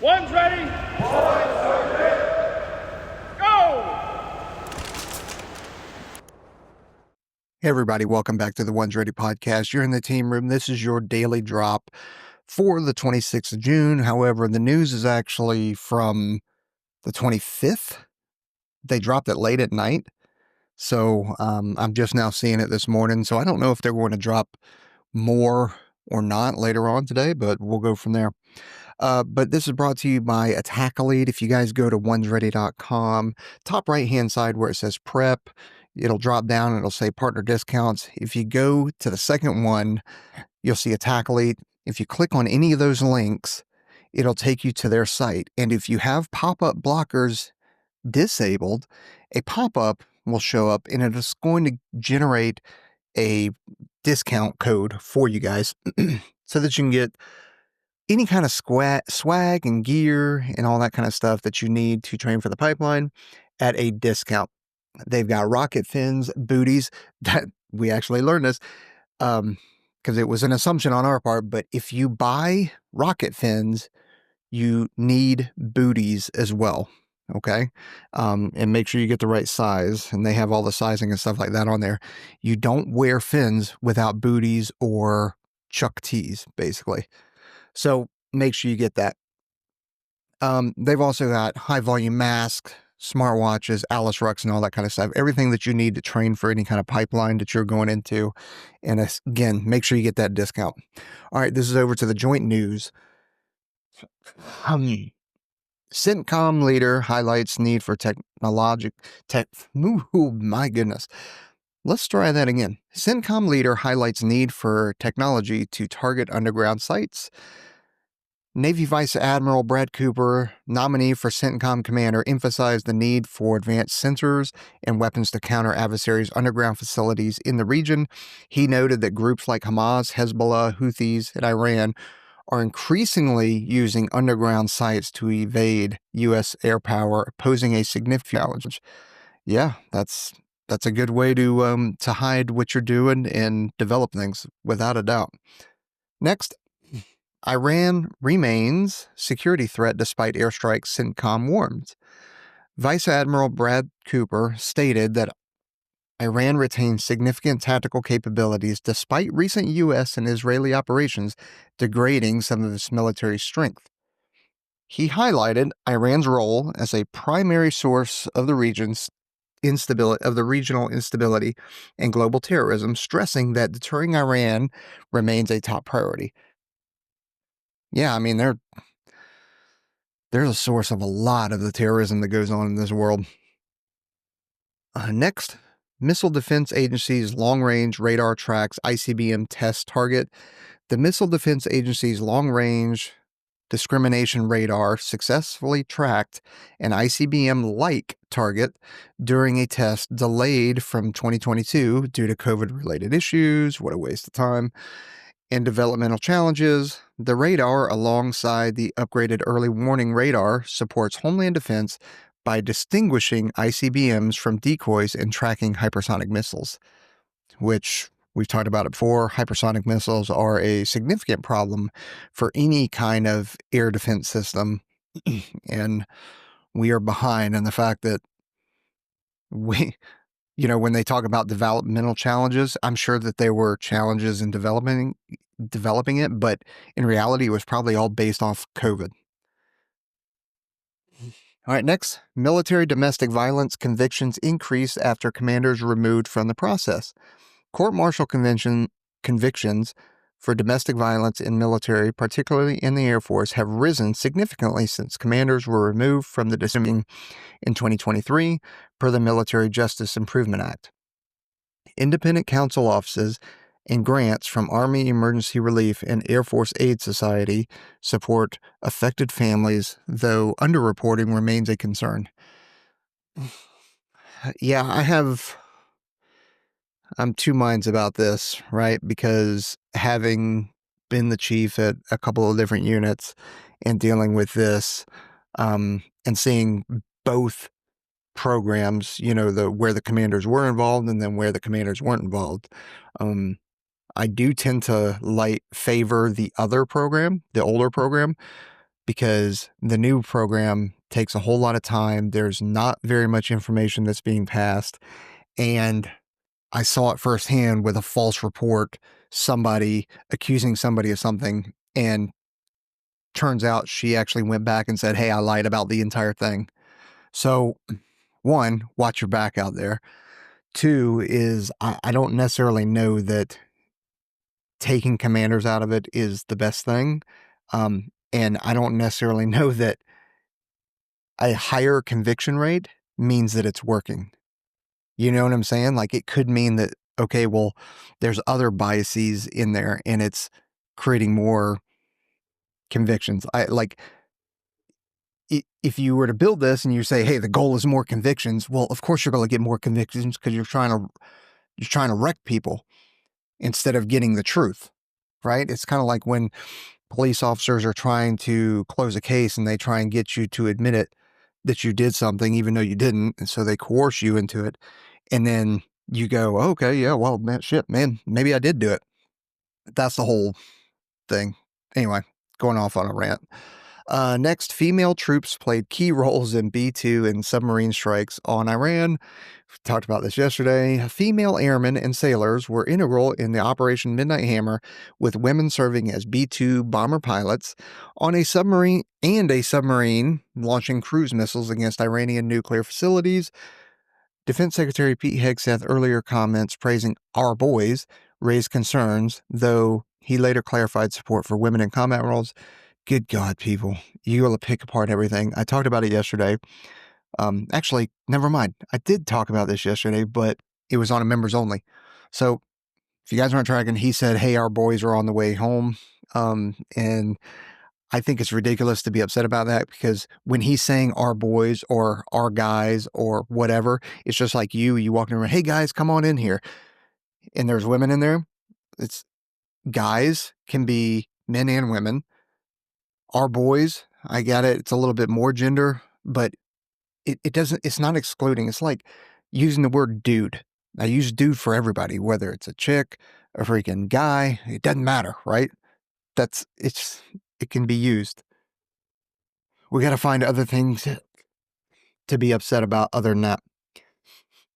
One's ready. One's ready. Go! Hey everybody, welcome back to the One's Ready podcast. You're in the team room. This is your daily drop for the 26th of June. However, the news is actually from the 25th. They dropped it late at night. So I'm just now seeing it this morning. So I don't know if they're going to drop more or not later on today, but we'll go from there. But this is brought to you by Attack Elite. If you guys go to onesready.com, top right-hand side where it says prep, it'll drop down and it'll say partner discounts. If you go to the second one, you'll see Attack Elite. If you click on any of those links, it'll take you to their site. And if you have pop-up blockers disabled, a pop-up will show up and it is going to generate a discount code for you guys so that you can get any kind of swag and gear and all that kind of stuff that you need to train for the pipeline at a discount. They've got rocket fins, booties. That we actually learned this because it was an assumption on our part. But if you buy rocket fins, you need booties as well. Okay. And make sure you get the right size. And they have all the sizing and stuff like that on there. You don't wear fins without booties or Chuck T's, basically. So make sure you get that. They've also got high volume masks, smartwatches, Alice rucks, and all that kind of stuff. Everything that you need to train for any kind of pipeline that you're going into. And again, make sure you get that discount. All right, this is over to the joint news. CENTCOM leader highlights need for oh my goodness. Let's try that again. CENTCOM leader highlights need for technology to target underground sites. Navy Vice Admiral Brad Cooper, nominee for CENTCOM commander, emphasized the need for advanced sensors and weapons to counter adversaries' underground facilities in the region. He noted that groups like Hamas, Hezbollah, Houthis, and Iran are increasingly using underground sites to evade U.S. air power, posing a significant challenge. Yeah, that's a good way to hide what you're doing and develop things, without a doubt. Next, Iran remains security threat despite airstrikes, CENTCOM warns. Vice Admiral Brad Cooper stated that Iran retains significant tactical capabilities despite recent U.S. and Israeli operations degrading some of its military strength. He highlighted Iran's role as a primary source of the regional instability and global terrorism, stressing that deterring Iran remains a top priority. Yeah, I mean, they're a source of a lot of the terrorism that goes on in this world. Next, Missile Defense Agency's long-range radar tracks ICBM test target. The Missile Defense Agency's long-range discrimination radar successfully tracked an ICBM-like target during a test delayed from 2022 due to COVID-related issues. What a waste of time. And developmental challenges. The radar, alongside the upgraded early warning radar, supports Homeland Defense by distinguishing ICBMs from decoys and tracking hypersonic missiles, which we've talked about it before. Hypersonic missiles are a significant problem for any kind of air defense system. And we are behind in the fact that when they talk about developmental challenges, I'm sure that there were challenges in developing it, but in reality, it was probably all based off COVID. All right, next, military domestic violence convictions increase after commanders removed from the process. Court-martial convictions for domestic violence in military, particularly in the Air Force, have risen significantly since commanders were removed from the decision in 2023 per the Military Justice Improvement Act. Independent counsel offices and grants from Army Emergency Relief and Air Force Aid Society support affected families, though underreporting remains a concern. Yeah, I'm two minds about this, right? Because having been the chief at a couple of different units and dealing with this, and seeing both programs, where the commanders were involved and then where the commanders weren't involved, I do tend to favor the other program, the older program, because the new program takes a whole lot of time. There's not very much information that's being passed. And I saw it firsthand with a false report, somebody accusing somebody of something, and turns out she actually went back and said, hey, I lied about the entire thing. So, one, watch your back out there. Two is I don't necessarily know that taking commanders out of it is the best thing. And I don't necessarily know that a higher conviction rate means that it's working. You know what I'm saying? Like, it could mean that, okay, well, there's other biases in there and it's creating more convictions. If you were to build this and you say, hey, the goal is more convictions, well, of course you're going to get more convictions because you're trying to wreck people instead of getting the truth, right? It's kind of like when police officers are trying to close a case and they try and get you to admit it, that you did something even though you didn't, and so they coerce you into it, and then you go, okay, yeah, well, man, maybe I did do it. That's the whole thing. Anyway, going off on a rant. Next, female troops played key roles in B-2 and submarine strikes on Iran. We talked about this yesterday. Female airmen and sailors were integral in the Operation Midnight Hammer, with women serving as B-2 bomber pilots on a submarine launching cruise missiles against Iranian nuclear facilities. Defense Secretary Pete Hegseth earlier comments praising our boys raised concerns, though he later clarified support for women in combat roles. Good God, people. You will pick apart everything. I talked about it yesterday. Actually, never mind. I did talk about this yesterday, but it was on a members only. So if you guys aren't tracking, he said, hey, our boys are on the way home. And I think it's ridiculous to be upset about that, because when he's saying our boys or our guys or whatever, it's just like you walking around, hey guys, come on in here. And there's women in there. It's guys can be men and women. Our boys, I get it. It's a little bit more gender, but it's not excluding. It's like using the word dude. I use dude for everybody, whether it's a chick, a freaking guy, it doesn't matter, right? It can be used. We got to find other things to be upset about other than that.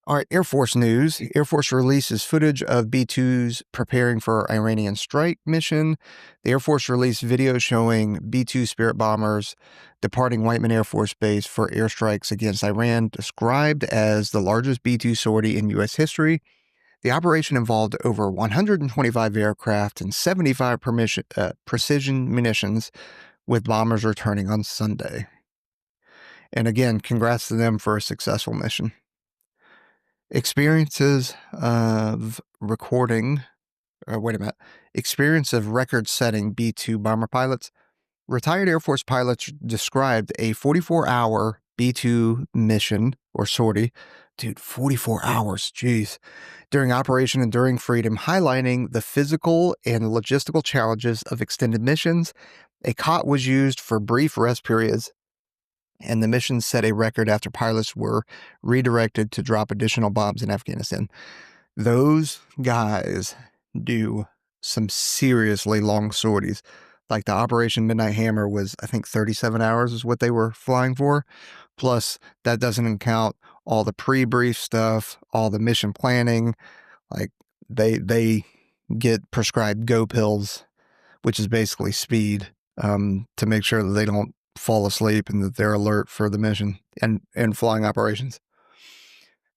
All right, Air Force news. Air Force releases footage of B-2s preparing for Iranian strike mission. The Air Force released video showing B-2 Spirit bombers departing Whiteman Air Force Base for airstrikes against Iran, described as the largest B-2 sortie in U.S. history. The operation involved over 125 aircraft and 75 precision munitions, with bombers returning on Sunday. And again, congrats to them for a successful mission. Experience of record-setting B-2 bomber pilots. Retired Air Force pilots described a 44-hour B-2 mission or sortie. Dude, 44 hours, jeez. During Operation Enduring Freedom, highlighting the physical and logistical challenges of extended missions. A cot was used for brief rest periods, and the mission set a record after pilots were redirected to drop additional bombs in Afghanistan. Those guys do some seriously long sorties. Like the Operation Midnight Hammer was, I think, 37 hours is what they were flying for. Plus, that doesn't count all the pre-brief stuff, all the mission planning. Like, they get prescribed go pills, which is basically speed, to make sure that they don't fall asleep and that they're alert for the mission and flying operations.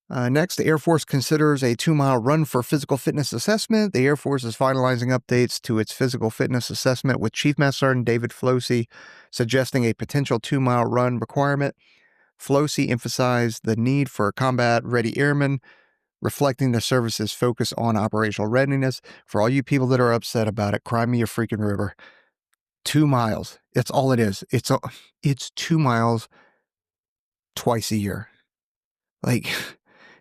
Next, the Air Force considers a 2-mile run for physical fitness assessment. The Air Force is finalizing updates to its physical fitness assessment, with Chief Master Sergeant David Flosey suggesting a potential 2-mile run requirement. Flosey emphasized the need for combat-ready airmen, reflecting the service's focus on operational readiness. For all you people that are upset about it, cry me a freaking river. 2 miles. It's all it is. It's 2 miles twice a year. Like,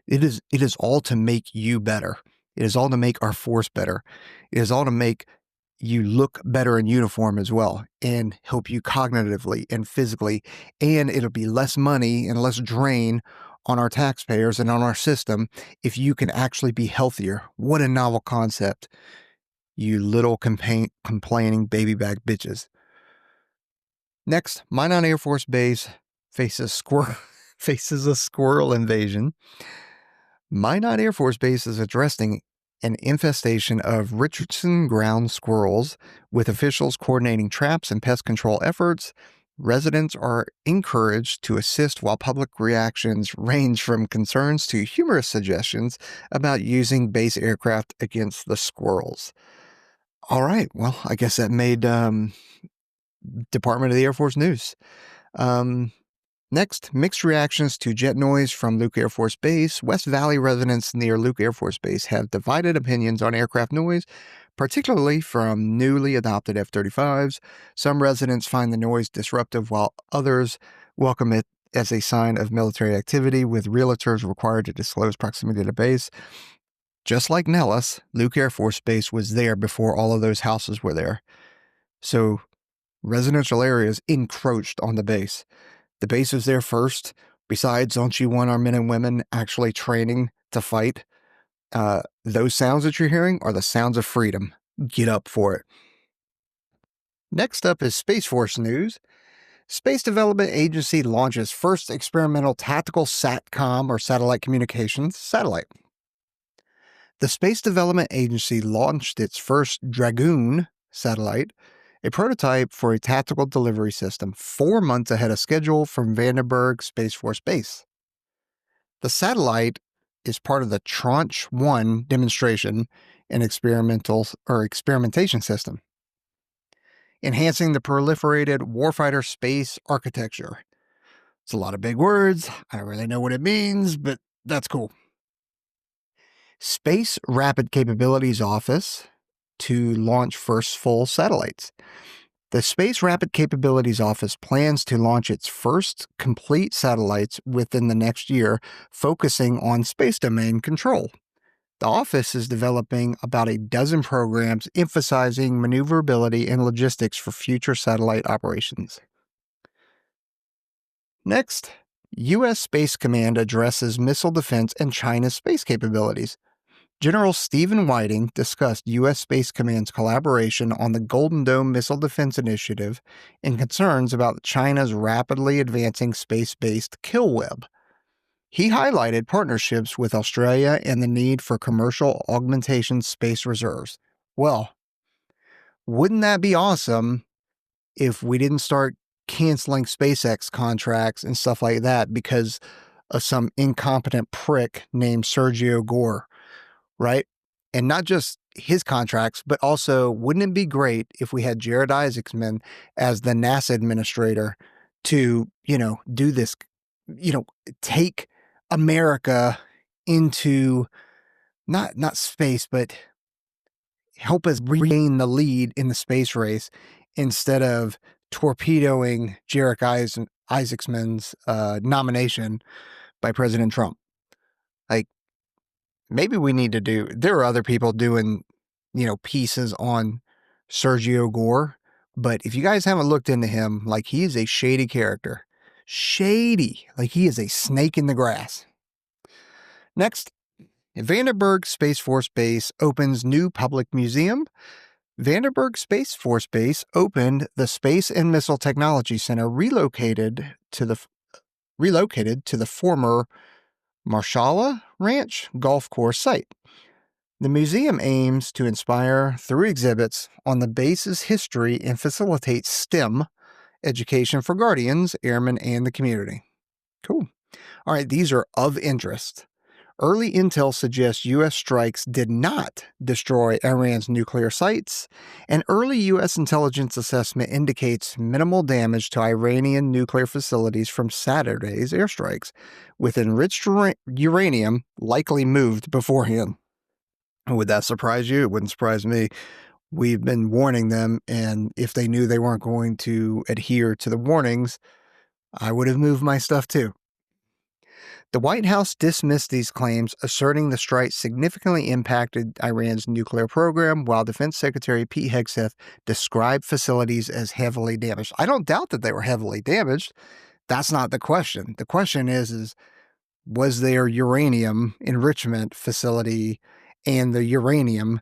it is all to make you better. It is all to make our force better. It is all to make you look better in uniform as well, and help you cognitively and physically. And it'll be less money and less drain on our taxpayers and on our system if you can actually be healthier. What a novel concept, you little complaining baby back bitches. Next, Minot Air Force Base faces a squirrel invasion. Minot Air Force Base is addressing an infestation of Richardson ground squirrels, with officials coordinating traps and pest control efforts. Residents are encouraged to assist, while public reactions range from concerns to humorous suggestions about using base aircraft against the squirrels. All right, well, I guess that made Department of the Air Force news. Next, mixed reactions to jet noise from Luke Air Force Base. West Valley residents near Luke Air Force Base have divided opinions on aircraft noise, particularly from newly adopted F-35s. Some residents find the noise disruptive, while others welcome it as a sign of military activity, with realtors required to disclose proximity to the base. Just like Nellis, Luke Air Force Base was there before all of those houses were there. So residential areas encroached on the base. The base was there first. Besides, don't you want our men and women actually training to fight? Those sounds that you're hearing are the sounds of freedom. Get up for it. Next up is Space Force news. Space Development Agency launches first experimental tactical SATCOM, or satellite communications satellite. The Space Development Agency launched its first Dragoon satellite, a prototype for a tactical delivery system, 4 months ahead of schedule from Vandenberg Space Force Base. The satellite is part of the Tranche 1 demonstration and experimentation system, enhancing the proliferated warfighter space architecture. It's a lot of big words. I don't really know what it means, but that's cool. Space Rapid Capabilities Office to launch first full satellites. The Space Rapid Capabilities Office plans to launch its first complete satellites within the next year, focusing on space domain control. The office is developing about a dozen programs emphasizing maneuverability and logistics for future satellite operations. Next, U.S. Space Command addresses missile defense and China's space capabilities. General Stephen Whiting discussed U.S. Space Command's collaboration on the Golden Dome Missile Defense Initiative and concerns about China's rapidly advancing space-based kill web. He highlighted partnerships with Australia and the need for commercial augmentation space reserves. Well, wouldn't that be awesome if we didn't start canceling SpaceX contracts and stuff like that because of some incompetent prick named Sergio Gore? Right? And not just his contracts, but also, wouldn't it be great if we had Jared Isaacman as the NASA administrator to, do this, take America into not space, but help us regain the lead in the space race instead of torpedoing Jared Isaacman's nomination by President Trump. Like, maybe we need to there are other people doing, pieces on Sergio Gore, but if you guys haven't looked into him, like, he is a shady character. Shady. Like, he is a snake in the grass. Next, Vandenberg Space Force Base opens new public museum. Vandenberg Space Force Base opened the Space and Missile Technology Center, relocated to the former Marshala Ranch golf course site. The museum aims to inspire through exhibits on the base's history and facilitate STEM education for guardians, airmen, and the community. Cool. All right, these are of interest. Early intel suggests U.S. strikes did not destroy Iran's nuclear sites. An early U.S. intelligence assessment indicates minimal damage to Iranian nuclear facilities from Saturday's airstrikes, with enriched uranium likely moved beforehand. Would that surprise you? It wouldn't surprise me. We've been warning them, and if they knew they weren't going to adhere to the warnings, I would have moved my stuff too. The White House dismissed these claims, asserting the strike significantly impacted Iran's nuclear program, while Defense Secretary Pete Hegseth described facilities as heavily damaged. I don't doubt that they were heavily damaged. That's not the question. The question is was their uranium enrichment facility and the uranium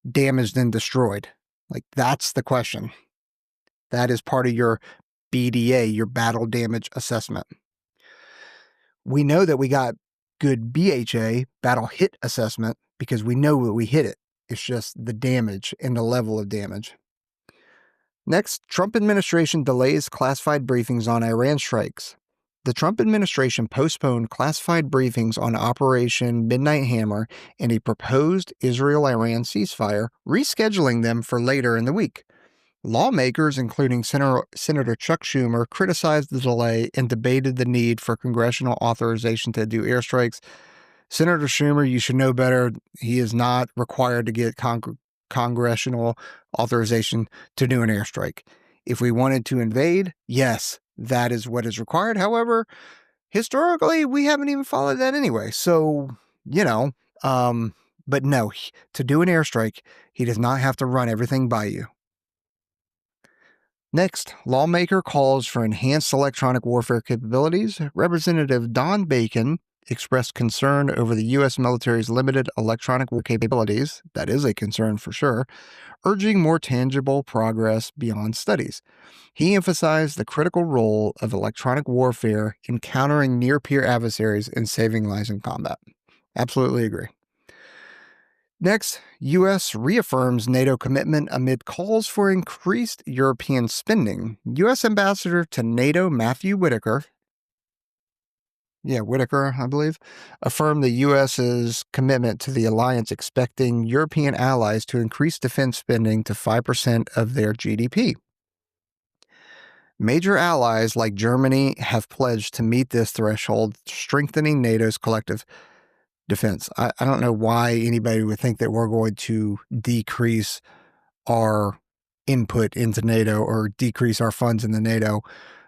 damaged and destroyed? Like, that's the question. That is part of your BDA, your battle damage assessment. We know that we got good BHA, battle hit assessment, because we know that we hit it. It's just the damage and the level of damage. Next, Trump administration delays classified briefings on Iran strikes. The Trump administration postponed classified briefings on Operation Midnight Hammer and a proposed Israel-Iran ceasefire, rescheduling them for later in the week. Lawmakers, including Senator Chuck Schumer, criticized the delay and debated the need for congressional authorization to do airstrikes. Senator Schumer, you should know better. He is not required to get congressional authorization to do an airstrike. If we wanted to invade, yes, that is what is required. However, historically, we haven't even followed that anyway. So, but no, to do an airstrike, he does not have to run everything by you. Next, lawmaker calls for enhanced electronic warfare capabilities. Representative Don Bacon expressed concern over the U.S. military's limited electronic war capabilities. That is a concern for sure, urging more tangible progress beyond studies. He emphasized the critical role of electronic warfare in countering near-peer adversaries and saving lives in combat. Absolutely agree. Next, U.S. reaffirms NATO commitment amid calls for increased European spending. U.S. Ambassador to NATO Matthew Whitaker, I believe, affirmed the U.S.'s commitment to the alliance, expecting European allies to increase defense spending to 5% of their GDP. Major allies like Germany have pledged to meet this threshold, strengthening NATO's collective defense. I don't know why anybody would think that we're going to decrease our input into NATO or decrease our funds into NATO.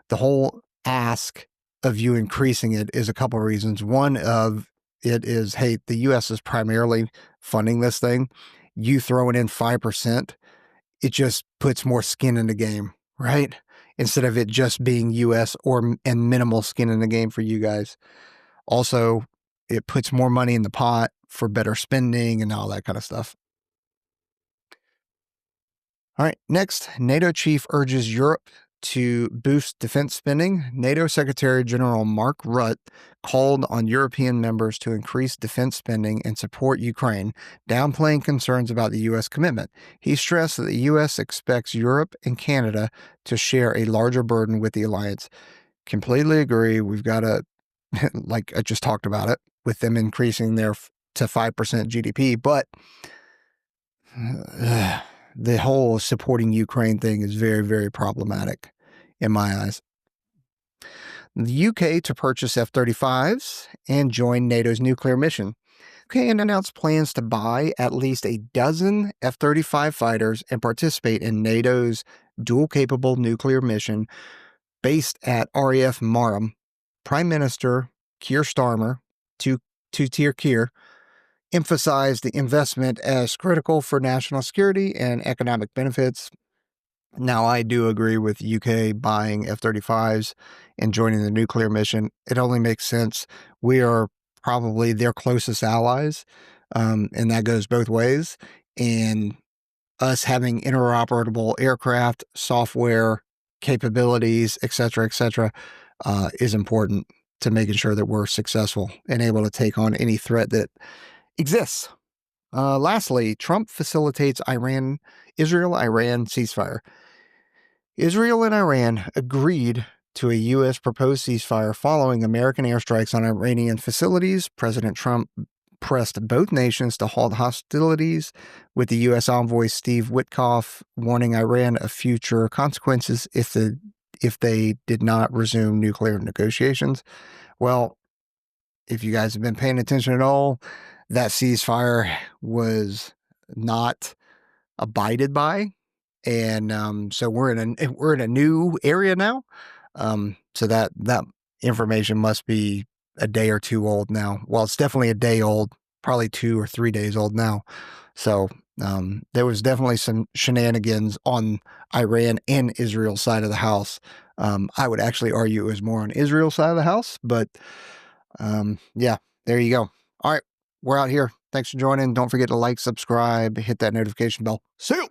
The whole ask of you increasing it is a couple of reasons. One of it is, hey, the U.S. is primarily funding this thing. You throwing in 5%, it just puts more skin in the game, right? Instead of it just being U.S. and minimal skin in the game for you guys. Also, it puts more money in the pot for better spending and all that kind of stuff. All right, next, NATO chief urges Europe to boost defense spending. NATO Secretary General Mark Rutte called on European members to increase defense spending and support Ukraine, downplaying concerns about the U.S. commitment. He stressed that the U.S. expects Europe and Canada to share a larger burden with the alliance. Completely agree. We've got to, like I just talked about it, with them increasing their to 5% GDP, but the whole supporting Ukraine thing is very, very problematic in my eyes. The UK to purchase F-35s and join NATO's nuclear mission. UK announced plans to buy at least a dozen F-35 fighters and participate in NATO's dual-capable nuclear mission based at RAF Marham. Prime Minister Keir Starmer, two-tier Keir, emphasized the investment as critical for national security and economic benefits. Now, I do agree with UK buying F-35s and joining the nuclear mission. It only makes sense. We are probably their closest allies, and that goes both ways. And us having interoperable aircraft, software, capabilities, et cetera, is important to making sure that we're successful and able to take on any threat that exists. Lastly, Trump facilitates Israel-Iran ceasefire. Israel and Iran agreed to a U.S. proposed ceasefire following American airstrikes on Iranian facilities. President Trump pressed both nations to halt hostilities, with the U.S. envoy Steve Witkoff warning Iran of future consequences if they did not resume nuclear negotiations. Well, if you guys have been paying attention at all, that ceasefire was not abided by, and so we're in a new area now. So that information must be a day or two old now. Well, it's definitely a day old, probably 2 or 3 days old now. So there was definitely some shenanigans on Iran and Israel's side of the house. I would actually argue it was more on Israel's side of the house, but yeah, there you go. All right, we're out here. Thanks for joining. Don't forget to like, subscribe, hit that notification bell. See you.